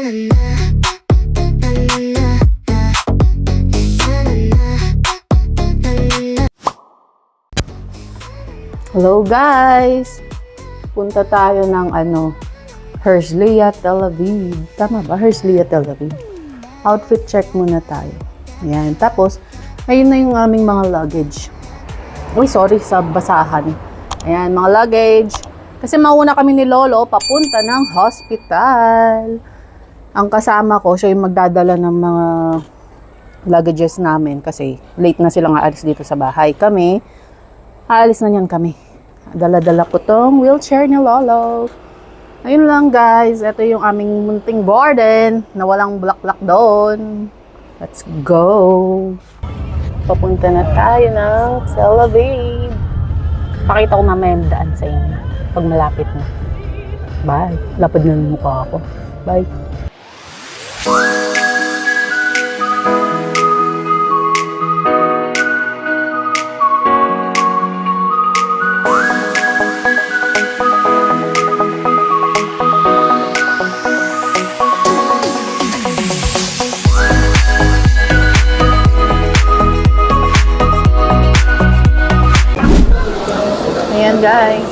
Hello guys! Punta tayo ng Herzliya Tel Aviv. Tama ba? Herzliya Tel Aviv. Outfit check muna tayo. Ayan. Tapos, ayun na yung aming mga luggage. Uy, sorry sa basahan. Ayan, mga luggage. Kasi mauna kami ni Lolo papunta ng hospital. Ang kasama ko, siya yung magdadala ng mga luggages namin kasi late na silang aalis dito sa bahay. Kami, aalis na niyan kami. Dala-dala ko tong wheelchair ni Lolo. Ayun lang guys, ito yung aming munting garden na walang bulaklak doon. Let's go! Papunta na tayo ng Tel Aviv. Pakita ko mamaya yung daan sa inyo pag malapit na. Bye! Lapad na ng mukha ako. Bye! Ayan guys,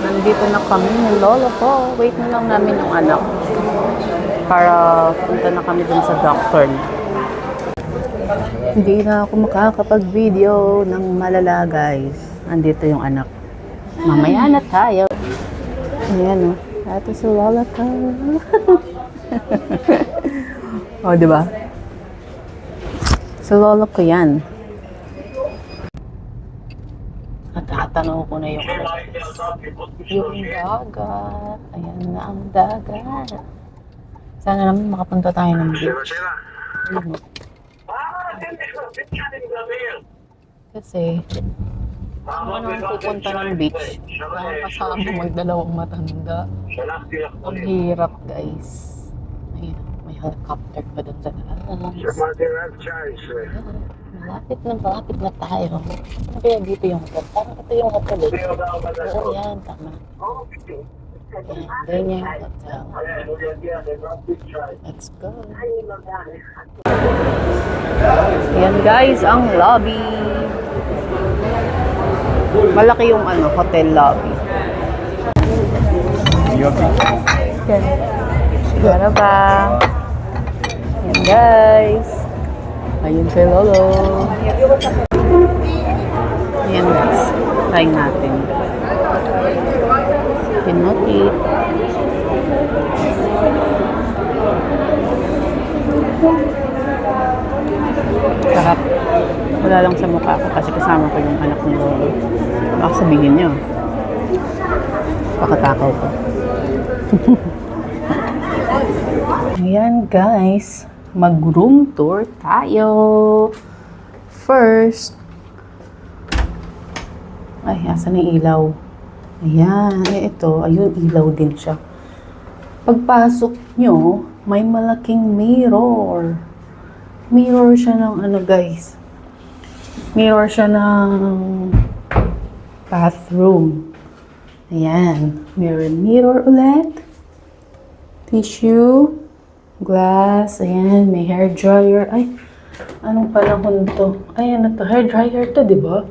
nandito na kami ng Lolo ko. Wait na lang namin yung anak para punta na kami dun sa doctor niya. Hindi na ako makakapag-video ng malala guys. Nandito yung anak. Mamaya na tayo. Ayan o. Ito si Lolo ko. O, diba? Si Lolo ko yan. Natatanaw ko na yung dagat. Ayan na ang dagat. Sana naman makapunta tayo ng beach. Kasi ako naman pupunta ng beach. Kasama magdalawang matanda. Ang hirap guys. Ayan, may helicopter pa dun sa taas. Malapit na tayo. Ano kaya dito yung hotel? Parang ito yung hotel eh. Oo yan, tama. Ayan, ganyan yung hotel. Let's go. Ayan guys, ang lobby. Malaki yung hotel lobby. Okay. Sigara ba? Ayan guys. Ayun si Lolo. Ayan guys. Try natin. Pinokit. Sarap. Wala lang sa mukha ko kasi kasama ko yung anak ni Lolo. Baka sabihin niyo. Pakatakaw ko. Ayan guys. Mag-room tour tayo. First. Ay, asan yung ilaw? Ayan, ito. Ayun, ilaw din siya. Pagpasok nyo, may malaking mirror. Mirror siya ng guys. Mirror siya ng bathroom. Ayan. Mirror ulit. Tissue. Glass, ayan, may hair dryer. Ay, anong panahon to? Ay, ano to? Hair dryer to, di ba?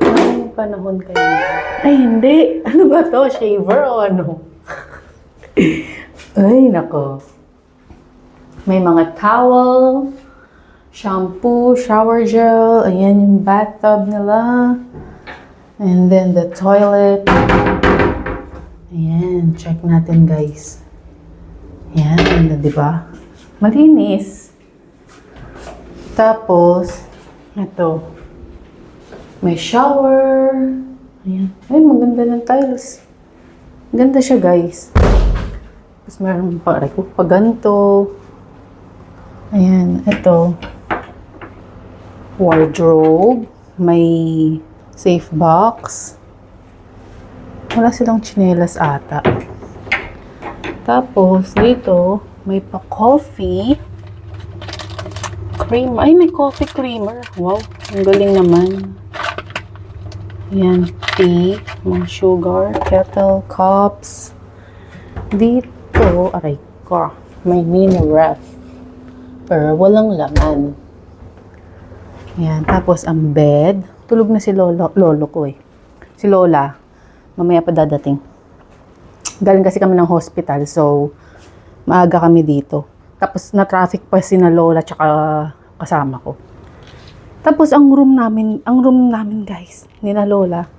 Anong panahon kayo? Ay, hindi. Ano ba to? Shaver o ano? Ay, nako. May mga towel, shampoo, shower gel. Ayan yung bathtub nila. And then the toilet. Ayan, check natin guys. Yan, di ba? Malinis. Tapos, ito. May shower. Ayan. Ay, maganda ng tiles. Ganda siya, guys. Tapos, meron pa ganito. Ayan, ito. Wardrobe. May safe box. Wala silang tsinelas ata. Tapos, dito, may pa-coffee. Cream. Ay, may coffee creamer. Wow, ang galing naman. Ayan, tea, mga sugar, kettle, cups. Dito, aray ko. May mini ref. Pero walang laman. Yan. Tapos ang bed. Tulog na si lolo ko eh. Si lola. Mamaya pa dadating. Galing kasi kami ng hospital. So, maaga kami dito. Tapos na-traffic pa si na lola tsaka kasama ko. Tapos ang room namin guys, ni na lola.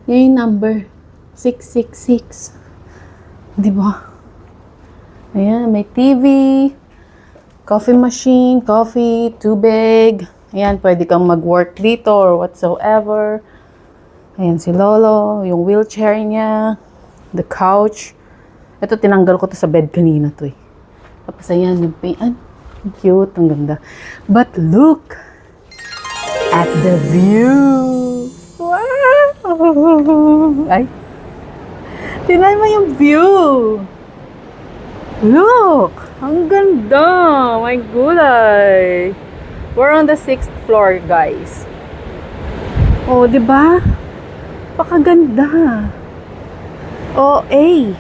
Yan yung number 666. Di ba? Ayan, may TV, coffee machine, coffee, tubig. Ayan, pwede kang mag-work dito or whatsoever. Ayan si lolo, yung wheelchair niya, the couch. Ito, tinanggal ko to sa bed kanina to eh. Tapos ayan, yung paint. Cute, ang ganda. But look at the view. Wow! Ay, tingnan mo yung view. Look! Ang ganda! My gulay! We're on the 6th floor, guys. Oh, di ba? Pakaganda. OA.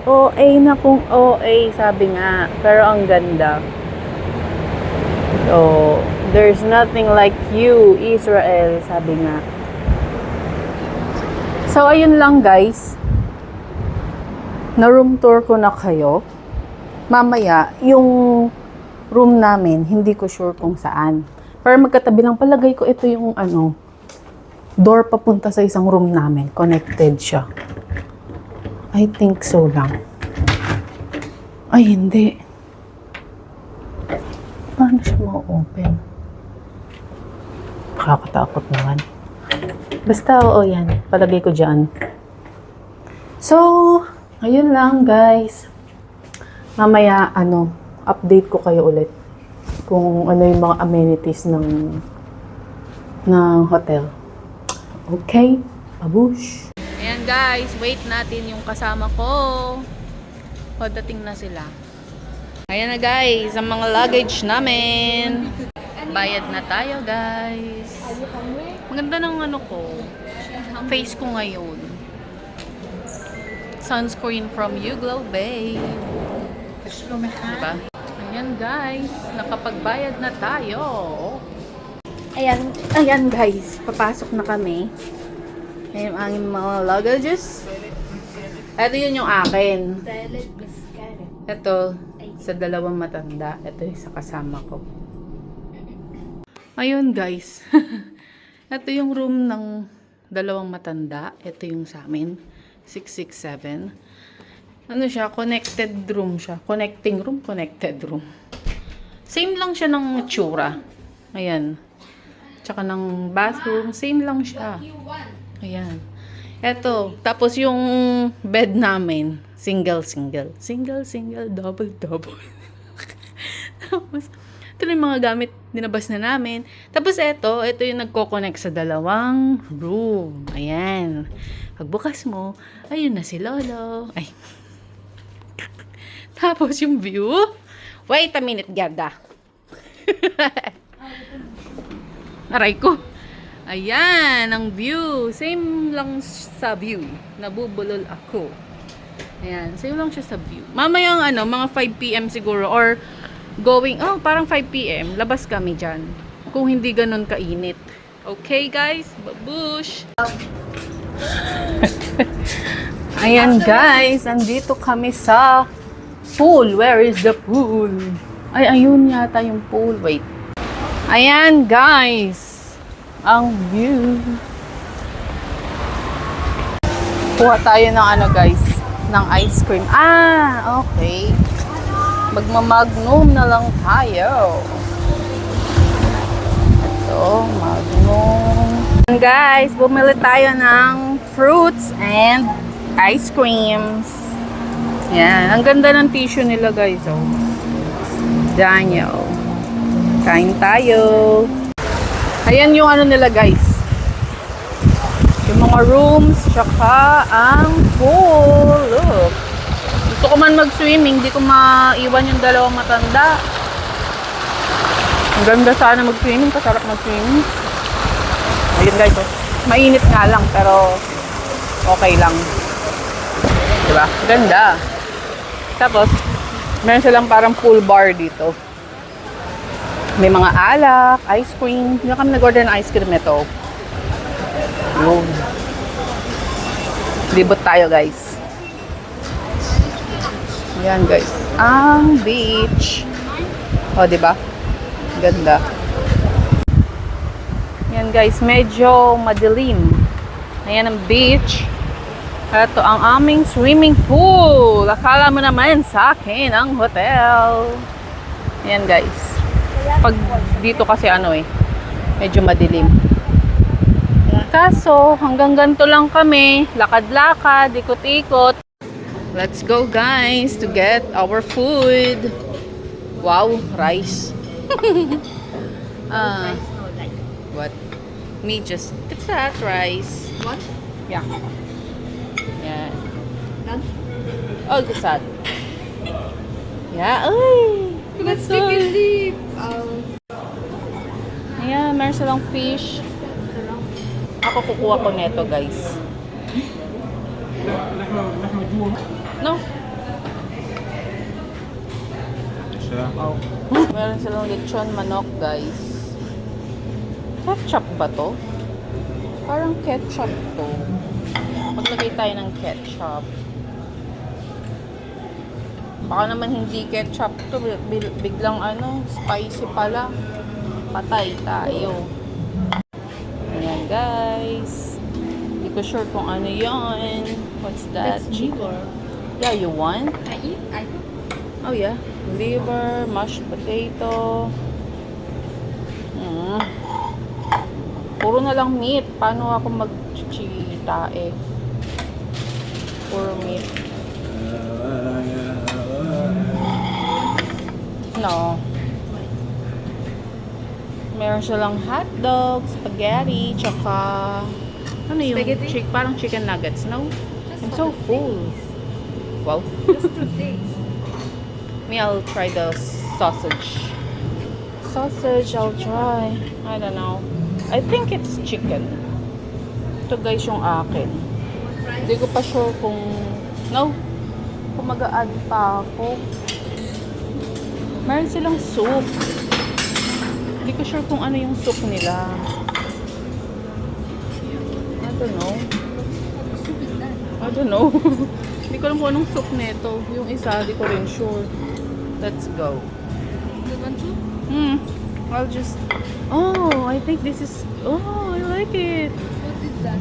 OA na kung OA, sabi nga. Pero ang ganda. So, there's nothing like you, Israel, sabi nga. So, ayun lang, guys. Na-room tour ko na kayo. Mamaya, yung room namin, hindi ko sure kung saan. Pero magkatabi lang, palagay ko ito yung door papunta sa isang room namin. Connected siya. I think so lang. Ay, hindi. Paano siya ma-open? Nakakatakot naman. Basta, oo yan. Palagay ko dyan. So, ayun lang, guys. Mamaya, update ko kayo ulit kung ano yung mga amenities ng hotel. Okay? Babush! Ayan guys, wait natin yung kasama ko. Padating na sila. Ayan na guys, ang mga luggage namin. Bayad na tayo guys. Maganda ng face ko ngayon. Sunscreen from YouGlow Babe. Diba? Ayan guys, nakapagbayad na tayo. Ayan guys, papasok na kami. Ayan ang aming mga luggages. Ito yun yung akin. Ito, sa dalawang matanda. Ito yung sa kasama ko. Ayun guys. Ito yung room ng dalawang matanda. Ito yung sa amin. 667. Ano siya? Connected room siya. Connecting room, connected room. Same lang siya ng tsura. Ayan. Tsaka ng bathroom. Same lang siya. Ayan. Eto. Tapos yung bed namin. Single, double. Tapos, ito yung mga gamit dinabas na namin. Tapos ito yung nagko-connect sa dalawang room. Ayan. Pagbukas mo, ayun na si Lolo. Ay. Tapos yung view. Wait a minute, Gerda. Aray ko. Ayan, ang view. Same lang sa view. Nabubulol ako. Ayan, same lang siya sa view. Mamayang mga 5 PM siguro or going, parang 5 PM. Labas kami dyan. Kung hindi ganun kainit. Okay, guys? Babush! Ayan, guys. Andito kami sa pool. Where is the pool? Ay, ayun yata yung pool. Wait. Ayan, guys. Ang view. Kuha tayo ng guys. Ng ice cream. Okay. Magmamagnum na lang tayo. Ito, magnum. Guys, bumili tayo ng fruits and ice creams. Yan. Ang ganda ng tissue nila, guys. Daniel. Kain tayo. Ayan yung nila, guys. Yung mga rooms, tsaka ang pool. Look. Gusto ko man mag-swimming, di ko maiwan yung dalawang matanda. Ang ganda sana mag-swimming, kasarap mag-swimming. Ayun guys, mainit nga lang, pero okay lang. Diba? Ganda. Tapos, Meron silang parang pool bar dito. May mga alak, ice cream. Hindi kami nag-order ng ice cream nito. Yun. Libot tayo, guys. Ayan, guys. Ang beach. O, diba? Ganda. Ayan, guys. Medyo madilim. Ayan ang beach. Ito ang aming swimming pool. Akala mo naman sa akin ang hotel. Ayan, guys. Pag dito kasi medyo madilim. Kaso, hanggang ganito lang kami. Lakad-lakad, ikot-ikot. Let's go, guys, to get our food. Wow, rice. What? Me just, it's that rice. What? Yeah. Yeah. None? Oh, it's that. Yeah, ay. Let's take a leap. Ayan, meron silang fish. Ako kukuha ko neto, guys. No. Oh. Meron silang lechon manok, guys. Ketchup ba to? Parang ketchup to. Maglagay tayo ng ketchup. Baka naman hindi ketchup to. Biglang spicy pala. Patay tayo. Ayan, guys. Hindi ko sure kung ano yan. What's that? That's liver. Yeah, you want? I eat. Oh, yeah. Liver, mashed potato. Puro na lang meat. Paano ako mag-chitae? Puro meat. No. Meron silang hotdog, spaghetti, tsaka ano yung Spaghetti? parang chicken nuggets, no? I'm so full. Wow. Just 2 days. Me, I'll try the sausage. Sausage, I'll try. I don't know. I think it's chicken. Ito, guys, yung akin. Hindi ko pa sure kung kung mag-a-add pa ako. Meron silang soup. Hindi ko sure kung ano yung soup nila. I don't know. What soup is that? I don't know. Hindi ko alam kung anong soup nito. Yung isa, hindi ko rin sure. Let's go. You want soup? I'll just... Oh, I think this is... Oh, I like it. What is that?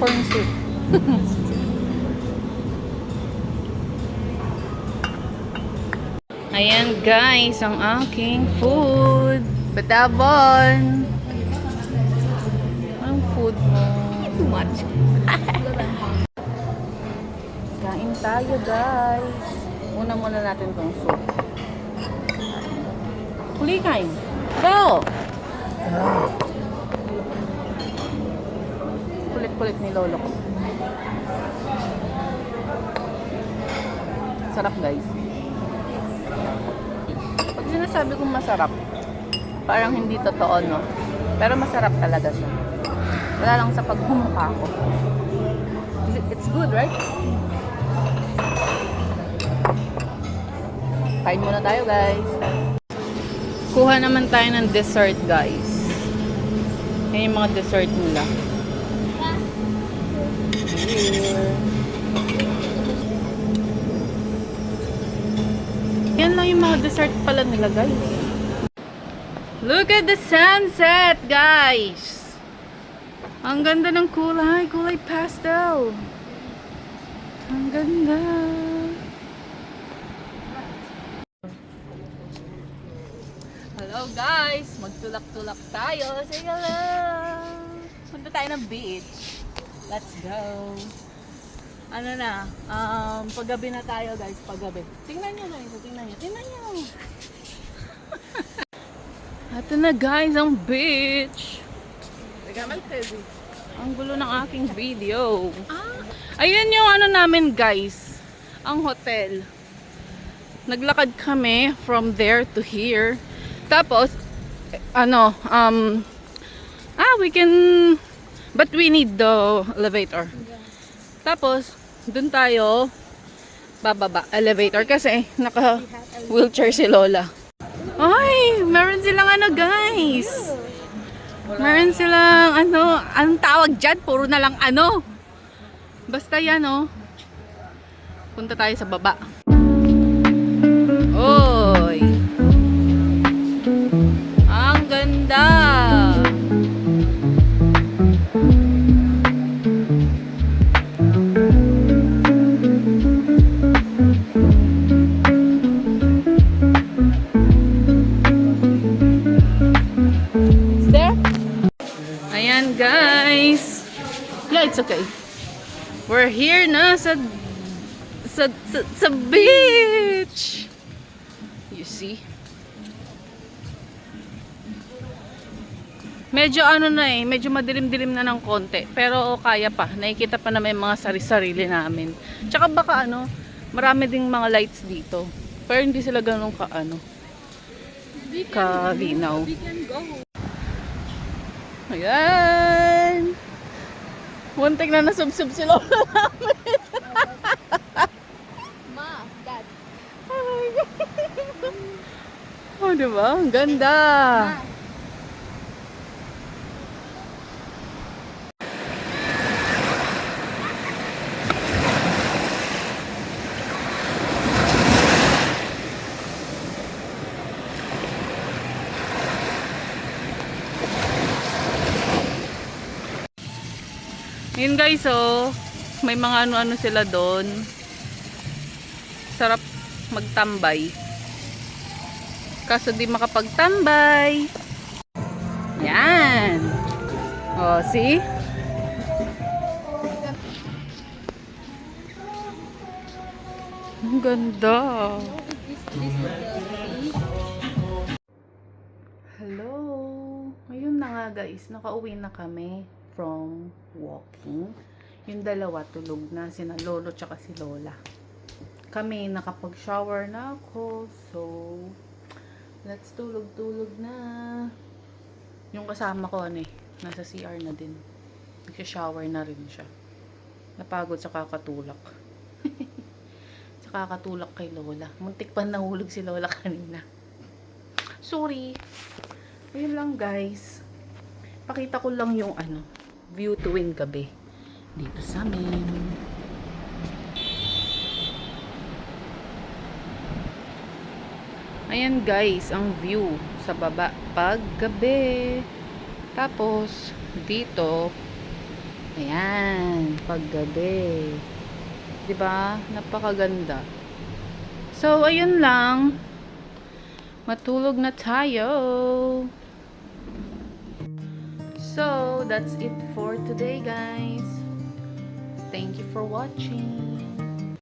Corn soup. Ayan, guys, ang aking food. Batabon. Anong food mo? Too much. Kain tayo, guys. Una muna natin tong soup. Huli kain. Go! Kulit-kulit ni lolo ko. Sarap, guys. Pag sinasabi kong masarap, parang hindi totoo, no? Pero masarap talaga siya. Wala lang sa paghumukha ko. It's good, right? Kain muna tayo, guys. Kuha naman tayo ng dessert, guys. Yan yung mga dessert nila. Here. Yan lang yung mga dessert pala nila, guys. Look at the sunset, guys! Ang ganda ng kulay. Kulay pastel. Ang ganda. Hello, guys! Magtulak-tulak tayo. Say hello! Punta tayo ng beach. Let's go. Ano na? Paggabi na tayo, guys. Paggabi. Tingnan nyo, guys. Tingnan nyo. Tingnan nyo. Ito na, guys, ang beach. Ang gulo ng aking video. Ayun yung ano namin, guys. Ang hotel. Naglakad kami from there to here. Tapos, we can, but we need the elevator. Tapos, dun tayo bababa, elevator kasi naka-wheelchair si Lola. Ay, meron silang ano guys. Meron silang ano, anong tawag dyan? Puro na lang ano. Basta yan oh. Punta tayo sa baba. Oy. Ang ganda. Ayan guys. Yeah, it's okay. We're here na sa beach. You see? Medyo ano na eh, medyo madilim-dilim na ng konti. Pero kaya pa. Nakikita pa naman yung mga sari-sarili namin. Tsaka baka ano, marami ding mga lights dito. Pero hindi sila ganun ka ano, kalinaw. We can go. Ayan. Muntik na nasubsub si Lola namin. Ma, Dad. Oh, diba? Ang ganda. Yun guys, oh, may mga ano-ano sila doon. Sarap magtambay. Kaso di makapagtambay. Yan. Oh, see? Ang ganda. Hello. Ayun na nga guys, nakauwi na kami from walking. Yung dalawa tulog na, sina Lolo tsaka si Lola. Kami nakapag-shower na ako. So, let's tulog-tulog na. Yung kasama ko ano eh, nasa CR na din. Nagsha-shower na rin siya. Napagod sa kakatulak. Sa kakatulak kay Lola. Muntik pa nahulog si Lola kanina. Sorry. Ayun lang guys. Pakita ko lang yung ano, view tuwing gabi dito sa amin. Ayan guys, ang view sa baba pag gabi. Tapos dito, ayan, pag gabi. 'Di ba? Napakaganda. So ayun lang. Matulog na tayo. So, that's it for today, guys. Thank you for watching.